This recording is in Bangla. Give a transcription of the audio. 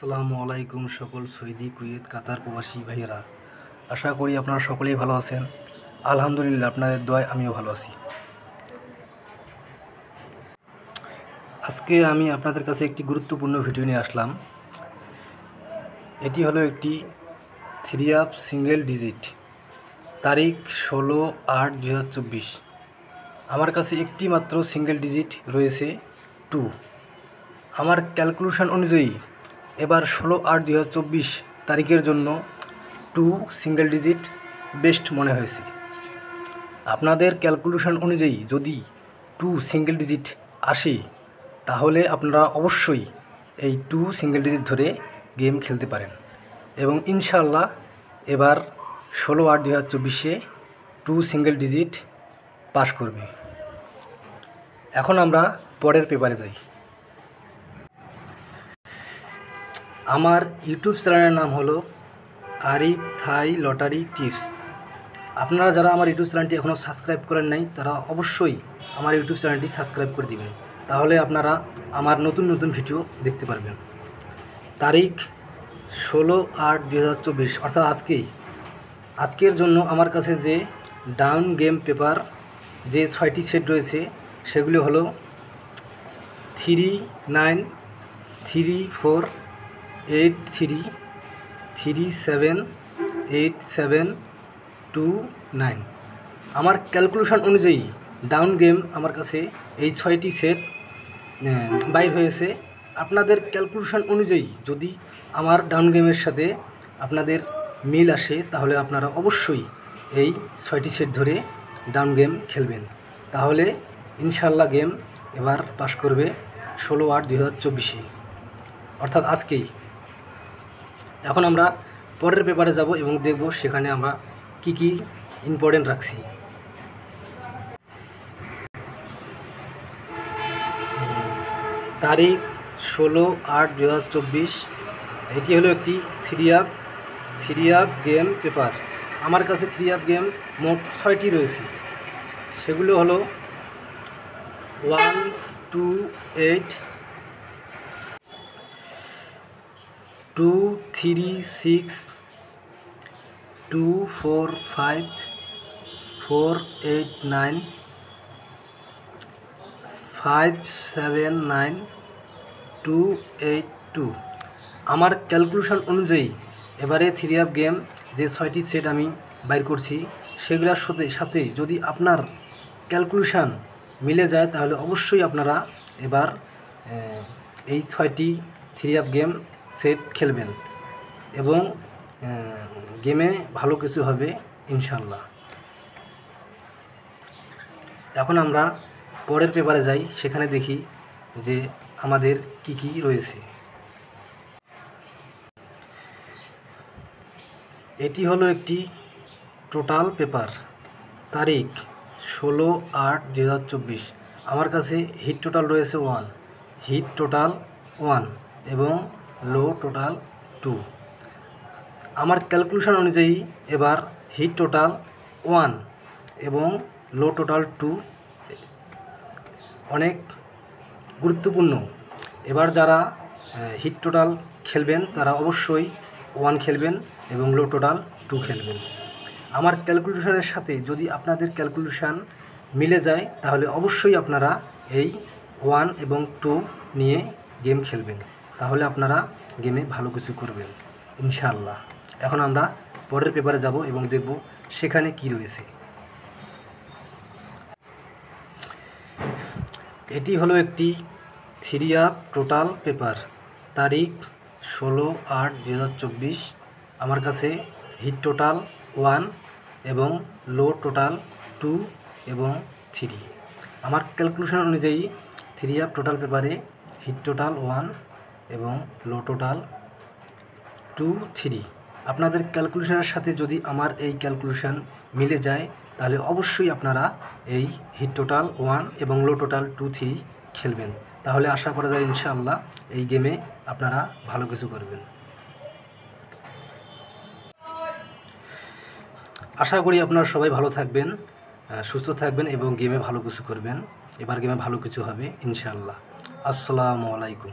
আসসালামু আলাইকুম সকল সৌদি কুয়েত কাতার প্রবাসী ভাইয়েরা, আশা করি আপনারা সকলেই ভালো আছেন। আলহামদুলিল্লাহ, আপনাদের দোয়ায় আমিও ভালো আছি। আজকে আমি আপনাদের কাছে একটি গুরুত্বপূর্ণ ভিডিও নিয়ে আসলাম। এটি হলো একটি 3 সিঙ্গেল ডিজিট, তারিখ 16/8/2024। আমার কাছে একটি মাত্র সিঙ্গেল ডিজিট রয়েছে 2। আমার ক্যালকুলেশন অনুযায়ী এবার 16/8/2024 তারিখের জন্য 2 সিঙ্গেল ডিজিট বেস্ট মনে হয়েছে। আপনাদের ক্যালকুলেশন অনুযায়ী যদি 2 সিঙ্গেল ডিজিট আসে, তাহলে আপনারা অবশ্যই এই 2 সিঙ্গেল ডিজিট ধরে গেম খেলতে পারেন এবং ইনশাআল্লাহ এবার 16/8/2024-এ 2 সিঙ্গেল ডিজিট পাস করবে। এখন আমরা পরের পেপারে যাই। আমার ইউটিউব চ্যানেলের নাম হলো আরিফ থাই লটারি টিপস। আপনারা যারা আমার ইউটিউব চ্যানেলটি এখনও সাবস্ক্রাইব করেন নাই, তারা অবশ্যই আমার ইউটিউব চ্যানেলটি সাবস্ক্রাইব করে দিবেন, তাহলে আপনারা আমার নতুন নতুন ভিডিও দেখতে পারবেন। তারিখ 16/8/2024, অর্থাৎ আজকের জন্য আমার কাছে যে ডাউন গেম পেপার যে 6টি সেট রয়েছে, সেগুলো হলো 3 9 3 4 8 3 3 7 8 7 2 9। আমার ক্যালকুলেশন অনুযায়ী ডাউন গেম আমার কাছে এই 6টি সেট বাইর হয়েছে। আপনাদের ক্যালকুলেশন অনুযায়ী যদি আমার ডাউন গেমের সাথে আপনাদের মিল আসে, তাহলে আপনারা অবশ্যই এই 6টি সেট ধরে ডাউন গেম খেলবেন, তাহলে ইনশাল্লাহ গেম এবার পাস করবে 16/8/2024-এ, অর্থাৎ আজকেই। এখন আমরা পরের পেপারে যাব এবং দেখব সেখানে আমরা কি কি ইম্পর্টেন্ট রাখছি। তারিখ 16/8/2024, এটি হলো একটি 3 গেম পেপার। আমার কাছে 3 গেম মোট 6টি রয়েছে। সেগুলো হলো 1 2 8 2 3 6 2 4 5 4 8 9 5 7 9 2 8 2। আমার ক্যালকুলেশন অনুযায়ী এবারে 3 গেম যে 6টি সেট আমি বাইর করছি, সেগুলোর সাথে যদি আপনার ক্যালকুলেশন মিলে যায়, তাহলে অবশ্যই আপনারা এবার এই 6টি 3 গেম সেট খেলবেন এবং গেমে ভালো কিছু হবে ইনশাল্লাহ। এখন আমরা পরের পেপারে যাই, সেখানে দেখি যে আমাদের কি কি রয়েছে। এটি হলো একটি টোটাল পেপার, তারিখ 16/8/2024। আমার কাছে হিট টোটাল রয়েছে 1, হিট টোটাল 1 এবং লো টোটাল 2। আমার ক্যালকুলেশন অনুযায়ী এবার হিট টোটাল 1 এবং লো টোটাল 2 অনেক গুরুত্বপূর্ণ। এবার যারা হিট টোটাল খেলবেন, তারা অবশ্যই 1 খেলবেন এবং লো টোটাল 2 খেলবেন। আমার ক্যালকুলেশনের সাথে যদি আপনাদের ক্যালকুলেশন মিলে যায়, তাহলে অবশ্যই আপনারা এই 1 এবং 2 নিয়ে গেম খেলবেন, তাহলে আপনারা গেমে ভালো কিছু করবেন ইনশাআল্লাহ। এখন আমরা পরের পেপারে যাব এবং দেখব সেখানে কি রয়েছে। এটি হলো একটি 3 টোটাল পেপার, তারিখ 16/8/2024। আমার কাছে হিট টোটাল 1 এবং লো টোটাল 2 এবং 3। আমার ক্যালকুলেশন অনুযায়ী 3 টোটাল পেপারে হিট টোটাল 1 এবং লো টোটাল 2 3। আপনাদের ক্যালকুলেশনের সাথে যদি আমার এই ক্যালকুলেশন মিলে যায়, তাহলে অবশ্যই আপনারা এই হিট টোটাল 1 এবং লো টোটাল 2 3 খেলবেন, তাহলে আশা করা যায় ইনশাআল্লাহ এই গেমে আপনারা ভালো কিছু করবেন। আশা করি আপনারা সবাই ভালো থাকবেন, সুস্থ থাকবেন এবং গেমে ভালো কিছু করবেন। এবার গেমে ভালো কিছু হবে ইনশাআল্লাহ। আসসালামু আলাইকুম।